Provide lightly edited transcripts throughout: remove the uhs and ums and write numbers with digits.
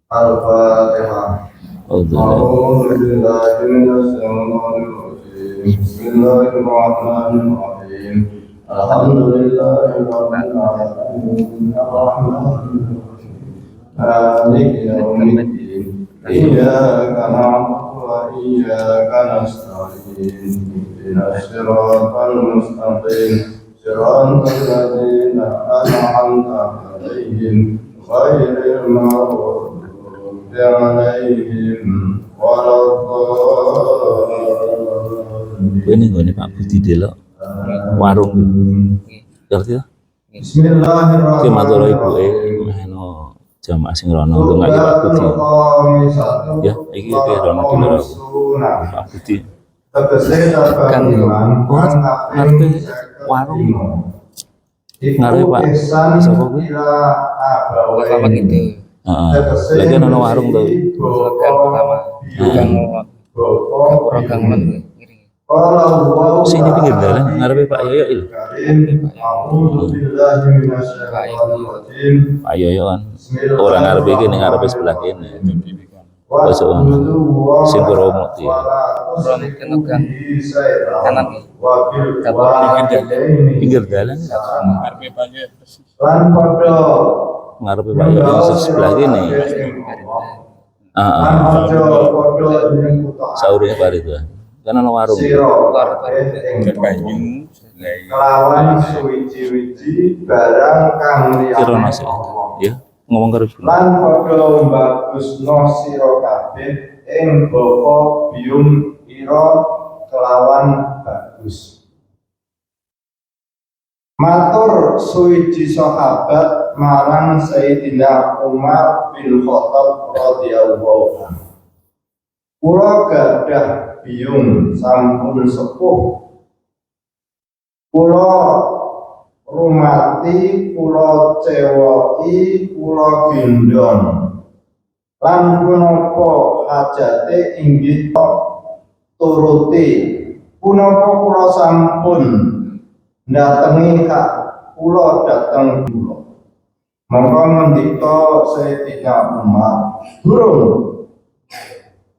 Al-Fatihah. A'udzubillahi minasyaitonir rajim. Bismillahirrahmanirrahim. Alhamdulillahirabbil alamin. Arrahmanir rahim. Maliki yaumiddin. Iyyaka na'budu wa iyyaka nasta'in. Ihdinas siratal mustaqim. Siratal ladzina an'amta 'alaihim ghairil maghdubi 'alaihim waladdallin. Ini nggone Pak Budi delok warung. Ngerti ta? Bismillahirrahmanirrahim. Ki matur ibuke mehno jamaah sing rono ndonga Pak Budi. Ya, iki ki rono dulu Pak Budi. Kan ngerti warung. Ngarepe Pak sapa kuwi? Bapak itu. Heeh. Lagi ono warung to. Program pertama. Program Sini pinggir dalan ngarepe Pak Yoyo lho. Pak Yoyo kan orang ngarepe iki ning ngarepe sebelah kene. Masuk sing promo iki. Program kanan Pinggir dalan ngarepe banyak. ngarepe Pak Yoyo sing sebelah kene. Heeh. Saure Pak Ridwan. Kan ono warung. Kelawan suwiji-wiji barang kang Kirono sih. Ya, ngomong karo Ibu. lan padha mbagusno sira kabeh ing bapa bium ira kelawan bagus. Matur suwiji sahabat marang Sayyidina Umar bin Khattab radhiyallahu anhu. Kula gadah biung sampun sepuh. Kula rumati, kula cewoki, kula gendong. Lan punapa hajate inggih turuti. Punapa kula sampun ndatengi kak kula dateng kula. Monggo ngendika Sayyidina Umar,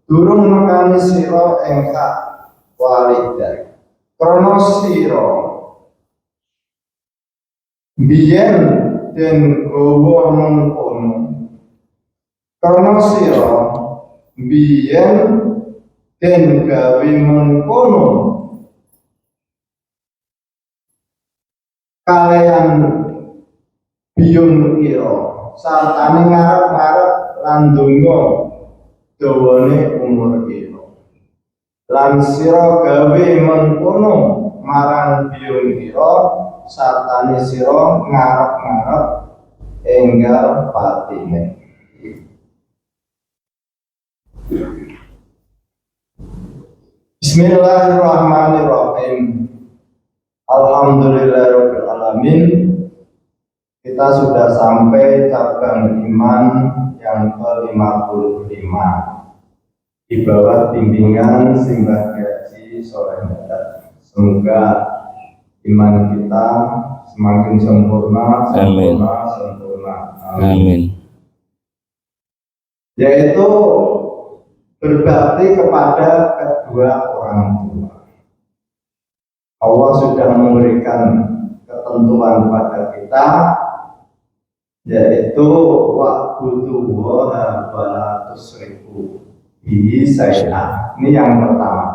durung nekani sira engkak walidah. Krana sira biyen den gawa mengkono. Krana sira biyen den gawe mengkono. Kalian biyung ira sartane ngarep-ngarep lan ndonga dawane umur ira. Lan sira gawe mengkono marang biyung ira sartane sira ngarep-ngarep enggal patine. Bismillahirrahmanirrahim. Alhamdulillahirabbil alamin. Kita sudah sampai cabang iman yang ke-55 di bawah bimbingan Simbah Gaji Soleh Muda. Semoga iman kita semakin sempurna. Amin. Yaitu berbakti kepada kedua orang tua. Allah sudah memberikan ketentuan pada kita, yaitu wa'budullaha wa la tusyriku bihi syai'an. Ini yang pertama.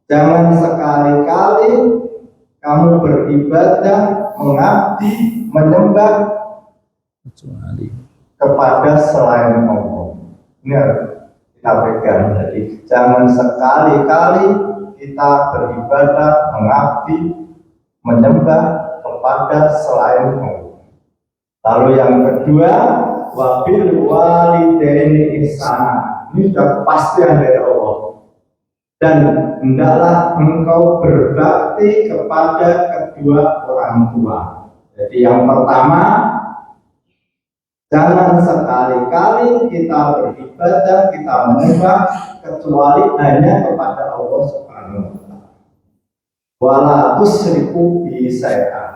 Jangan sekali-kali kamu beribadah, mengabdi, menyembah kepada selain Allah. Ini harus kita pegang. Jadi jangan sekali-kali kita beribadah, mengabdi, menyembah kepada selain Allah. Lalu yang kedua, wabil walidaini ihsana. Ini sudah kepastian dari Allah. Dan hendaklah engkau berbakti kepada kedua orang tua. Jadi yang pertama, jangan sekali-kali kita beribadah, kita menyembah kecuali hanya kepada Allah Subhanahu wa taala. Wala tusyriku bihi syai'an.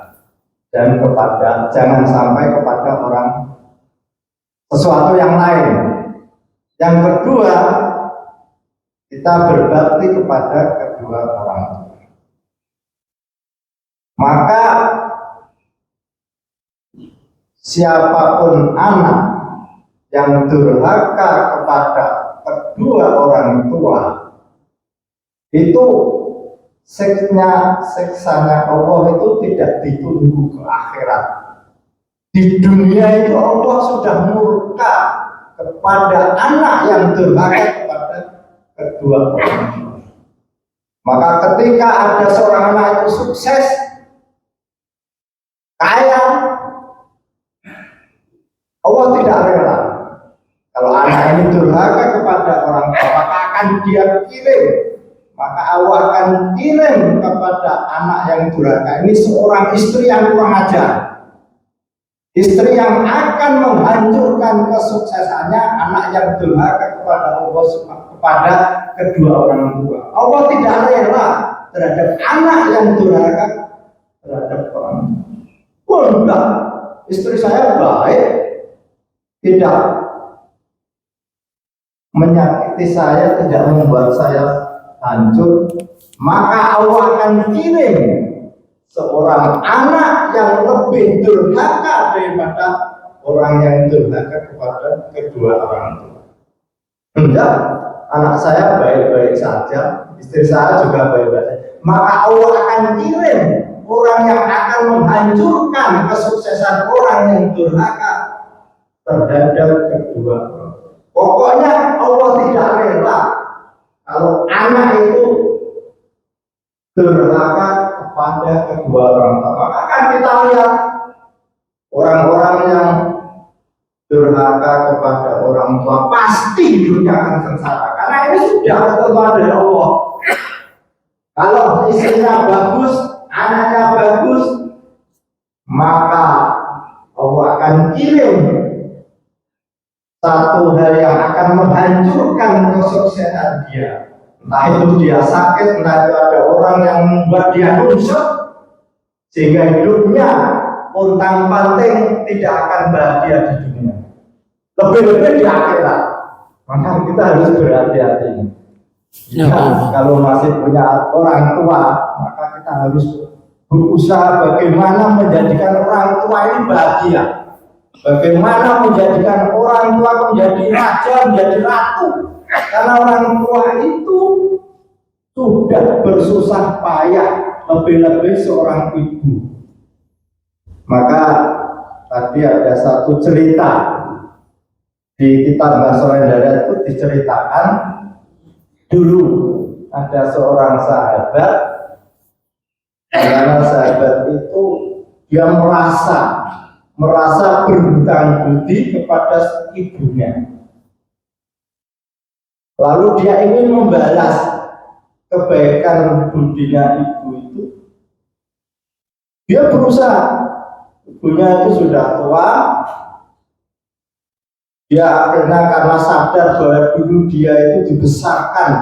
Dan kepada jangan sampai kepada orang Yang kedua, kita berbakti kepada kedua orang tua. Maka siapapun anak yang durhaka kepada kedua orang tua, itu siksanya Allah itu tidak ditunggu ke akhirat. Di dunia itu Allah sudah murka kepada anak yang durhaka kepada kedua orang tua. Maka ketika ada seorang anak itu sukses, kaya, Allah tidak rela. Kalau anak ini durhaka kepada orang tua, maka akan dia kirim. Maka Allah akan kirim kepada anak yang durhaka ini seorang istri yang kurang ajar. Istri yang akan menghancurkan kesuksesannya anak yang durhaka kepada Allah, kepada kedua orang tua. Allah tidak rela terhadap anak yang durhaka terhadap orang tua. Oh enggak, istri saya baik, tidak menyakiti saya, tidak membuat saya hancur, maka Allah akan kirim seorang anak yang lebih durhaka daripada orang yang durhaka kepada kedua orang tua. Enggak, anak saya baik-baik saja, istri saya juga baik-baik saja, maka Allah akan kirim orang yang akan menghancurkan kesuksesan orang yang durhaka terhadap kedua orang tua. Pokoknya Allah tidak rela kalau anak itu durhaka kepada kedua orang tua. Maka kan kita lihat orang-orang yang durhaka kepada orang tua pasti hidupnya akan sengsara, karena ini sudah ketentuan dari Allah. Kalau istrinya bagus, anaknya bagus, maka Allah akan kirim satu hal yang akan menghancurkan kesuksesan dia. Entah itu dia sakit, entah itu ada orang yang membuat dia rusak, sehingga hidupnya pontang-panting tidak akan bahagia di dunia, lebih-lebih di akhirat. Maka kita harus berhati-hati. Kalau masih punya orang tua, maka kita harus berusaha bagaimana menjadikan orang tua ini bahagia, bagaimana menjadikan orang tua menjadi raja, menjadi ratu. Karena orang tua itu sudah bersusah payah, lebih-lebih seorang ibu. Maka tadi ada satu cerita di kitab Masoleh itu diceritakan, dulu ada seorang sahabat, karena sahabat itu dia merasa berhutang budi kepada ibunya. Lalu dia ingin membalas kebaikan budinya ibu itu. Dia berusaha, ibunya itu sudah tua. Dia akhirnya karena sadar bahwa dulu dia itu dibesarkan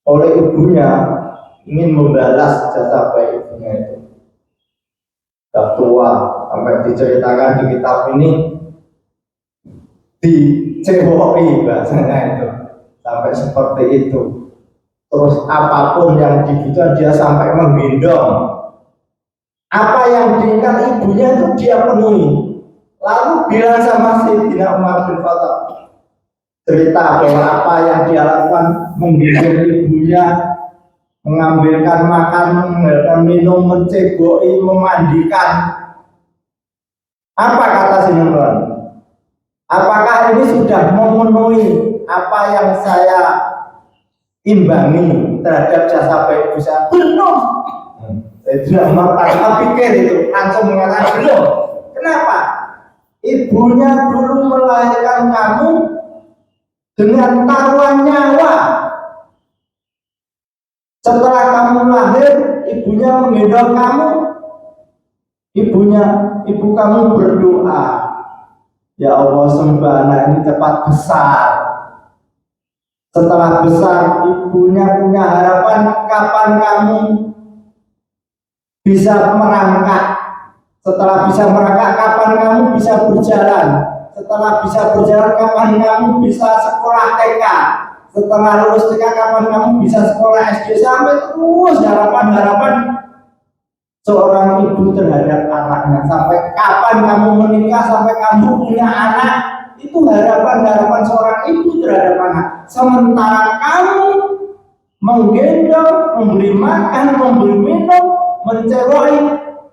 oleh ibunya, ingin membalas jasa baik ibunya itu. Sudah tua, sampai diceritakan di kitab ini, dicewoi bahasanya itu, sampai seperti itu. Terus apapun yang dibutuhkan dia sampai menggendong. Apa yang diinginkan ibunya itu dia penuhi. Lalu bilang sama Sayyidina Umar bin Khattab, cerita bahwa apa yang dia lakukan, menggendong ibunya, mengambilkan makan, mengambilkan minum, menceboi, memandikan. Apa kata Sayyidina? Apakah ini sudah memenuhi apa yang saya imbangi terhadap jasa baik ibu saya? Belum. Saya tidak pikir itu, langsung mengatakan belum. Kenapa? Ibunya dulu melahirkan kamu dengan taruhan nyawa. Setelah kamu lahir, ibunya menggendong kamu. Ibu kamu berdoa, ya Allah, semoga anak ini cepat besar. Setelah besar, ibunya punya harapan kapan kamu bisa merangkak. Setelah bisa merangkak, kapan kamu bisa berjalan. Setelah bisa berjalan, kapan kamu bisa sekolah TK? Setelah lulus TK, kapan kamu bisa sekolah SD? Sampai terus harapan-harapan seorang ibu terhadap anaknya. Sampai kapan kamu menikah, sampai kamu punya anak, itu harapan-harapan seorang ibu terhadap anak. Sementara kamu menggendong, memberi makan, memberi minum, mencewai,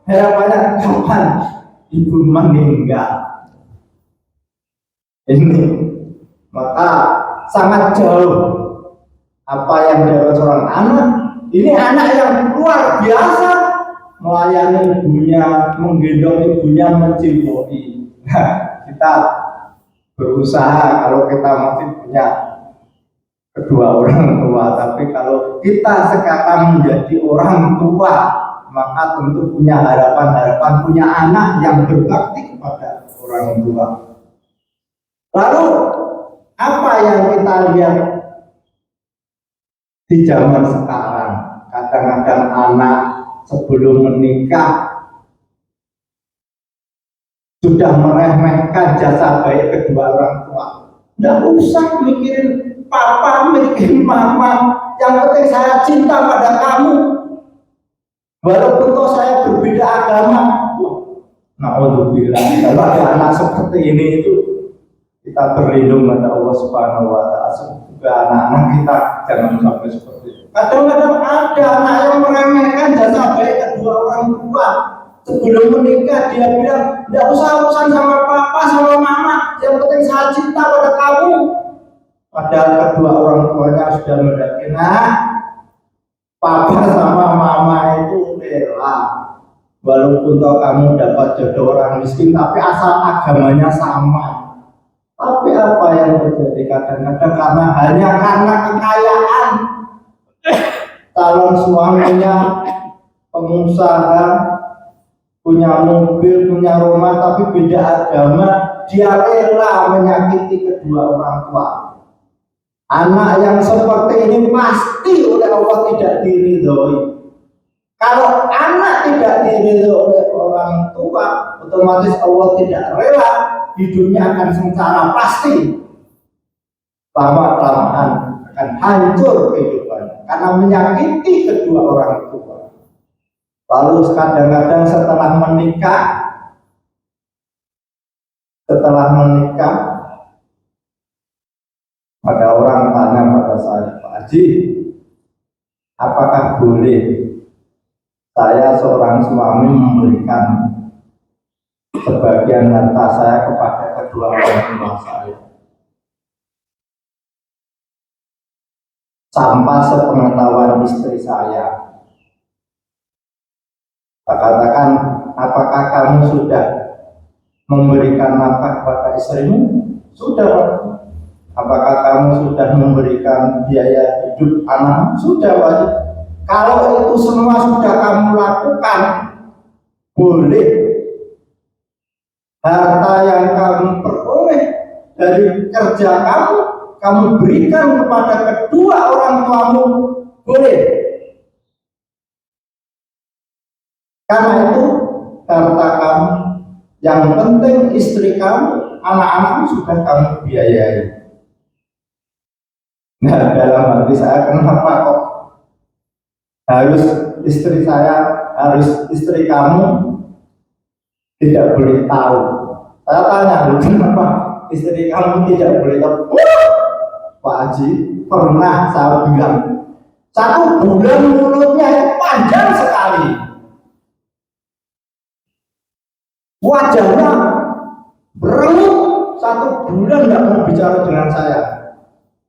harapannya kapan ibu meninggal. Ini maka sangat jauh apa yang dilakukan seorang anak. Ini anak yang luar biasa melayani ibunya, menggendong ibunya, menciboi. Nah, kita berusaha kalau kita masih punya kedua orang tua, tapi kalau kita sekarang menjadi orang tua, maka tentu punya harapan-harapan, punya anak yang berbakti kepada orang tua. Lalu apa yang kita lihat di zaman sekarang? Kadang-kadang anak sebelum menikah sudah meremehkan jasa baik kedua orang tua. Tidak usah mikirin papa, mikirin mama. Yang penting saya cinta pada kamu. Walaupun toh saya berbeda agama. Na'udzubillah. Kalau ada anak seperti ini itu, kita berlindung pada Allah Subhanahu wa Ta'ala. Semoga anak-anak kita jangan sampai seperti itu. Kadang-kadang ada anak yang meremehkan jasa baik kedua orang tua. Sebelum menikah dia bilang, tidak usah urusan sama papa, sama mama, yang penting saya cinta pada kamu. Padahal kedua orang tuanya sudah mendaki, nah, papa sama mama itu rela. Walaupun toh kamu dapat jodoh orang miskin, tapi asal agamanya sama. Tapi apa yang terjadi kadang-kadang hanya karena kekayaan, calon suaminya pengusaha, punya mobil, punya rumah, tapi beda agama, dia rela menyakiti kedua orang tua. Anak yang seperti ini pasti oleh Allah tidak diridhoi. Kalau anak tidak diridhoi oleh orang tua, otomatis Allah tidak rela, hidupnya akan sengsara pasti. Lama-kelamaan akan hancur kehidupannya karena menyakiti kedua orang tua. Lalu kadang-kadang setelah menikah, ada orang tanya pada saya, Pak Haji, apakah boleh saya seorang suami memberikan sebagian harta saya kepada kedua orang tua saya? Tanpa sepengetahuan istri saya. Saya katakan, apakah kamu sudah memberikan nafkah kepada istrimu? Sudah, Pak. Apakah kamu sudah memberikan biaya hidup anak? Sudah, Pak. Kalau itu semua sudah kamu lakukan, boleh harta yang kamu peroleh dari kerja kamu berikan kepada kedua orang tuamu, boleh. Karena itu harta kamu, yang penting istri kamu, anak-anakmu sudah kamu biayai. Nah, dalam hati saya, kenapa kok harus istri kamu tidak boleh tahu? Saya tanya, kenapa istri kamu tidak boleh tahu? Pak Haji, pernah saya bilang, 1 bulan mulutnya panjang sekali, wajahnya beremuk, 1 bulan tidak mau bicara dengan saya.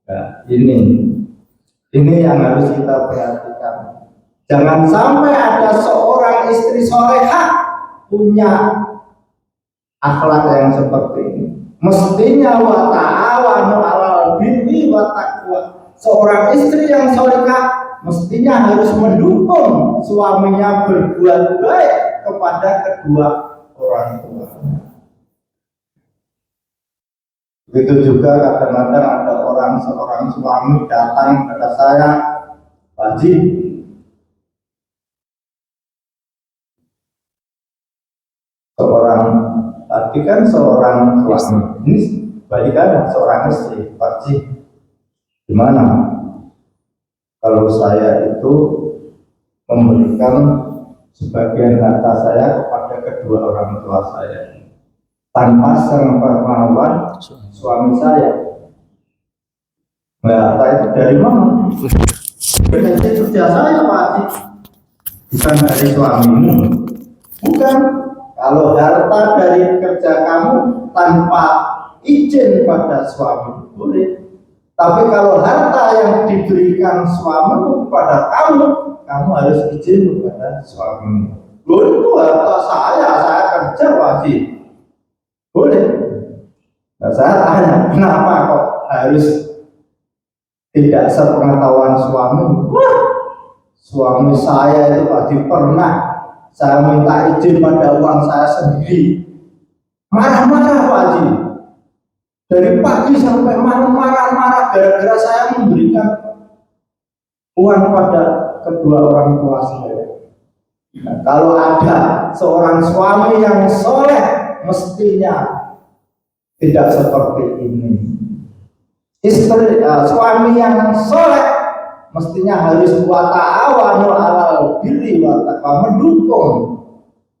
Nah, ini yang harus kita perhatikan. Jangan sampai ada seorang istri solehah punya akhlak yang seperti ini. Mestinya wa ta'awanu 'alal birri wa taqwa. Seorang istri yang solehah mestinya harus mendukung suaminya berbuat baik kepada kedua orang tua. Begitu juga kadang-kadang ada seorang suami datang kepada saya, Pak Haji, seorang berarti kan seorang suami ini balikan seorang istri, Pak Ji. Gimana kalau saya itu memberikan sebagian harta saya kepada kedua orang tua saya tanpa sepengetahuan suami saya? Nah, harta itu dari mana? Dari kerja saya, Pak Haji, bukan dari suamimu. Bukan. Kalau harta dari kerja kamu tanpa izin pada suami, boleh. Tapi kalau harta yang diberikan suamimu kepada kamu, kamu harus izin kepada suamimu. Loh, itu harta saya kerja, Pak Haji. Boleh. Nah, saya tanya, kenapa kok harus tidak sepengetahuan suami? Wah, suami saya itu tadi pernah saya minta izin pada uang saya sendiri, marah-marah Pak Haji. Dari pagi sampai malam marah-marah gara-gara saya memberikan uang pada kedua orang tua saya. Nah, kalau ada seorang suami yang soleh, mestinya tidak seperti ini. Istri, suami yang soleh mestinya harus wa ta'awanu 'alal birri wa taqwa, mendukung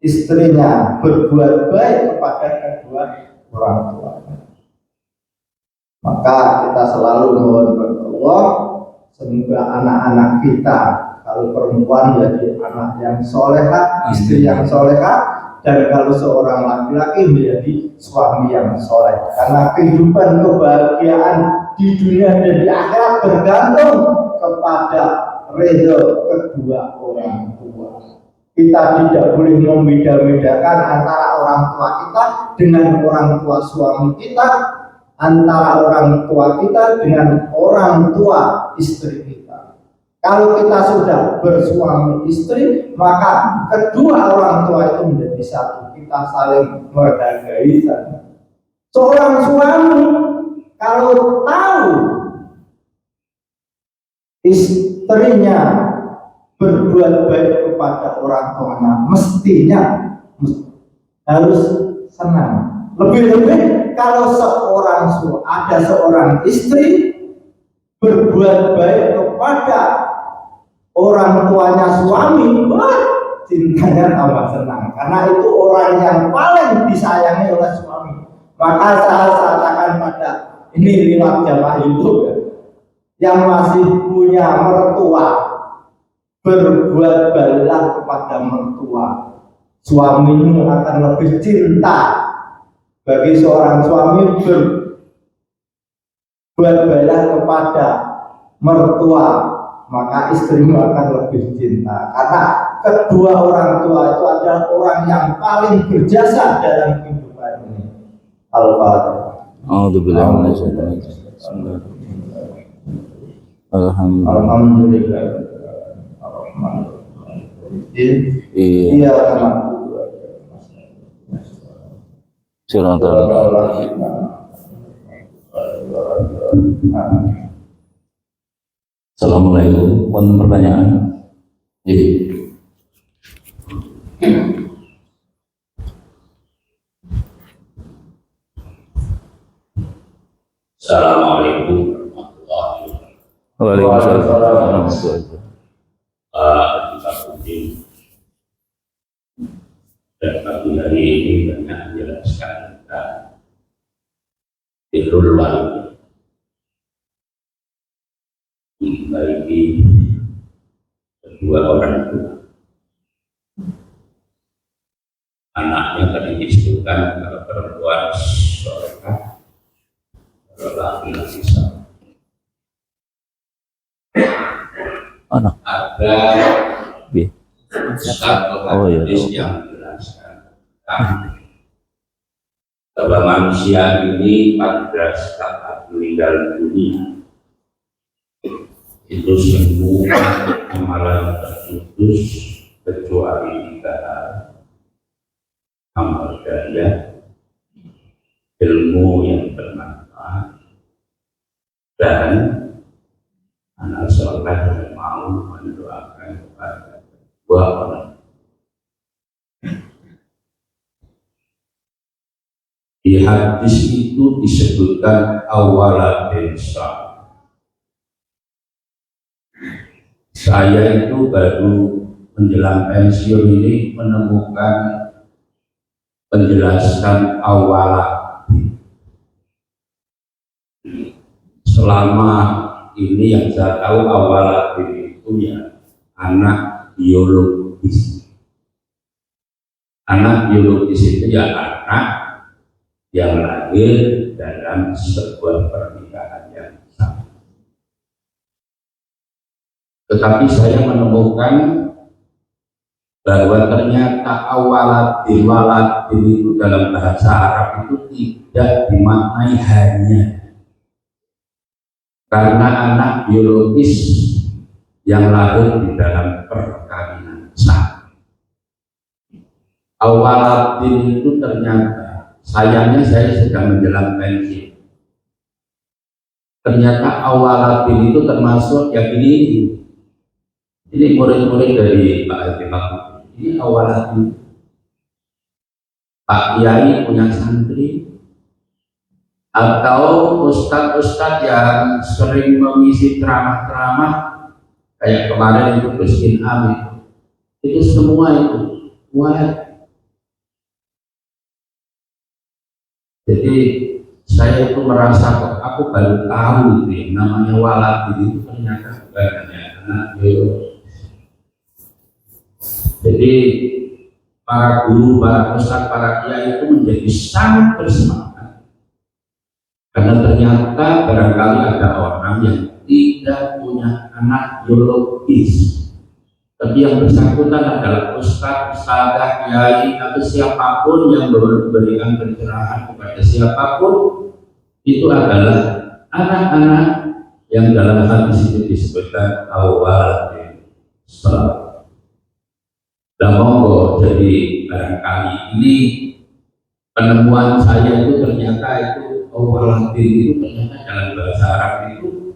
istrinya berbuat baik kepada kedua orang tua. Maka kita selalu mohon kepada Allah, semoga anak-anak kita, kalau perempuan jadi anak yang soleha, istri yang soleha, dan kalau seorang laki-laki menjadi suami yang soleh. Karena kehidupan kebahagiaan di dunia dan di akhirat bergantung kepada ridho kedua orang tua. Kita tidak boleh membeda-bedakan antara orang tua kita dengan orang tua suami kita, antara orang tua kita dengan orang tua istri kita. Kalau kita sudah bersuami istri, maka kedua orang tua itu menjadi satu. Kita saling menghargai. Seorang suami kalau tahu istrinya berbuat baik kepada orang tuanya, mestinya harus senang. Lebih-lebih kalau ada seorang istri berbuat baik kepada orang tuanya suami, wah, cintanya tambah senang. Karena itu orang yang paling disayangi oleh suami. Maka saya katakan pada ini lewat jamaah YouTube ya, yang masih punya mertua, berbuat baiklah kepada mertua. Suamimu akan lebih cinta. Bagi seorang suami berbuat baiklah kepada mertua, maka istrimu akan lebih cinta. Karena kedua orang tua itu adalah orang yang paling berjasa dalam kehidupan ini. Al-Fatihah. Alhamdulillah. Iya. Silakan. Assalamualaikum. Mohon pertanyaan. Assalamualaikum warahmatullahi wabarakatuh. Waalaikumsalam. Kita penting dan pagi hari ini banyak menjelaskan tentang birrul walidain, membaiki kedua orang tua. Anaknya tadi disebutkan kalau perempuan solehah, kalau laki-laki saleh. Ada satu hadis yang menjelaskan bahwa manusia ini pada saat meninggal dunia itu semua amalan terputus kecuali 3 hal: amal jariah, ilmu yang bermanfaat, dan anak soleh yang mau mendoakan kepada kedua orang. Di hadis itu disebutkan awala desa. Saya itu baru menjelang pensiun ini menemukan penjelasan awala. Selama ini yang saya tahu awala itu ya anak biologis. Anak biologis itu ya anak yang lahir dalam sebuah pernikahan yang sah. Tetapi saya menemukan bahwa ternyata awaladin waladin itu dalam bahasa Arab itu tidak dimaknai hanya karena anak biologis yang lahir di dalam perkawinan sah. Awaladin itu ternyata, sayangnya saya sedang menjelang pensiun. Ternyata awaladin itu termasuk yang ini murid-murid dari Pak Haji Mahmud. Ini awaladin. Pak Kiai punya santri atau ustadz-ustadz yang sering mengisi ceramah-ceramah kayak kemarin itu Gus Amin, itu semua itu walad. Jadi saya itu merasa kok aku baru tahu itu namanya walad itu ternyata bukan hanya anak biologis. Jadi para guru, para ustadz, para kiai itu menjadi sangat bersemangat karena ternyata barangkali ada orang yang tidak punya anak biologis, tapi yang bersangkutan adalah ustadz, ustadzah, kiai, atau siapapun yang memberikan pencerahan kepada siapapun, itu adalah anak-anak yang dalam hadis itu disebutkan awal salat. Dan monggo, jadi barangkali ini penemuan saya itu ternyata itu awal itu ternyata dalam bahasa Arab itu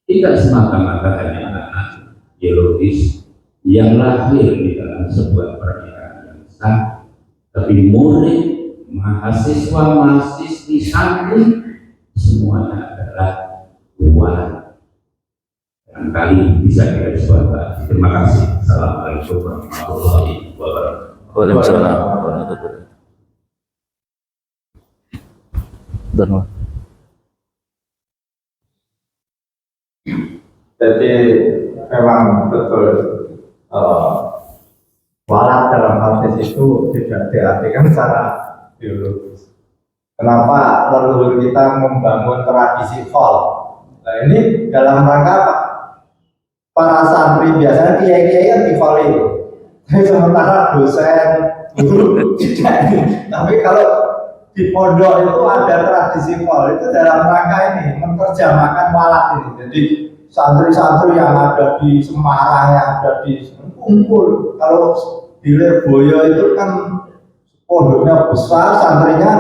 tidak semata-mata hanya anak biologis yang lahir di dalam sebuah pernikahan yang sah, tapi murid, mahasiswa, mahasiswi, santri semuanya adalah walad. Barangkali bisa kita disebut. Terima kasih. Assalamualaikum warahmatullahi wabarakatuh. Waalaikumsalam warahmatullahi wabarakatuh. Jadi memang betul walad dalam hadis itu tidak diartikan secara biologis. Kenapa leluhur kita membangun tradisi khol? Nah ini dalam rangka apa? Para santri biasanya kiai-kiai kan dikholi, sementara dosen, guru tidak. Tapi kalau di pondok itu ada tradisi khol, itu dalam rangka ini menerjemahkan walad ini. Jadi santri-santri yang ada di Semarang, yang ada di kumpul. Kalau di Lirboyo itu kan pondoknya besar, santrinya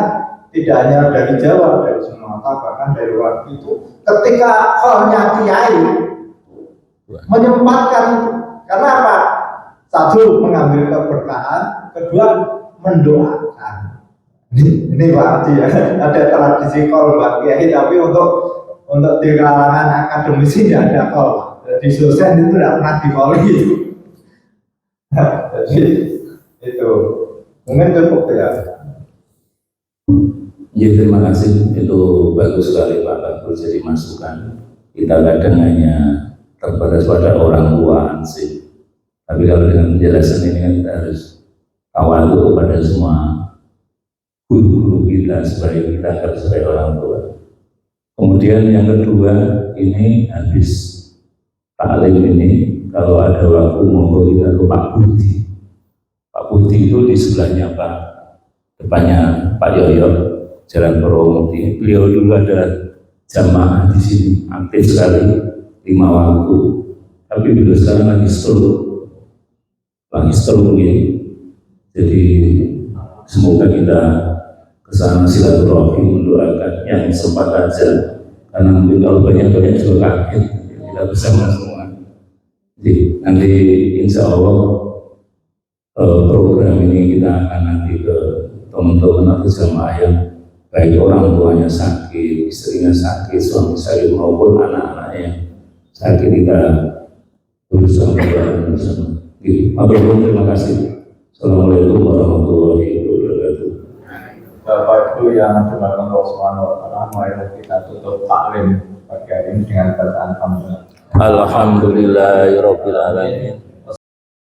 tidak hanya dari Jawa, dari Sumatera, bahkan dari luar itu. Ketika kholnya kiai menyempatkan, karena apa? Satu, mengambil keberkahan, kedua, mendoakan. Ini berarti ya, ada tradisi khol buat kiai, tapi untuk di kalangan akademisi tidak ada khol. Di dosen itu tidak pernah dikholi itu. Jadi itu mungkin cukup ya. Ya, terima kasih, itu bagus sekali Pak Bakul, jadi masukan. Kita kadang hanya terbatas pada orang tua sih, tapi kalau dengan penjelasan ini kan kita harus kawal kepada semua guru-guru kita supaya kita harus sebagai orang tua. Kemudian yang kedua, ini habis taklim ini, kalau ada waktu monggo kita ke Pak Budi. Pak Budi itu di sebelahnya Pak, depannya Pak Yoyo, Jalan Purwomukti. Beliau dulu ada jamaah di sini, aktif sekali 5 waktu. Tapi beliau sekarang lagi stroke ini. Jadi semoga kita kesana silaturahim, mendoakan yang sempat aja, karena mungkin kalau banyak juga kaget kita bersama semua. Jadi nanti insya Allah program ini kita akan nanti ke teman-teman atau jamaah yang baik orang tuanya sakit, istrinya sakit, suami sakit maupun anak-anaknya sakit, kita berusaha berdoa bersama. Matur terima kasih. Assalamualaikum warahmatullahi wabarakatuh. Bapak Ibu yang dimuliakan Allah Subhanahu wa taala, mari kita tutup taklim pagi hari ini dengan bacaan hamdalah. Alhamdulillahirabbil alamin.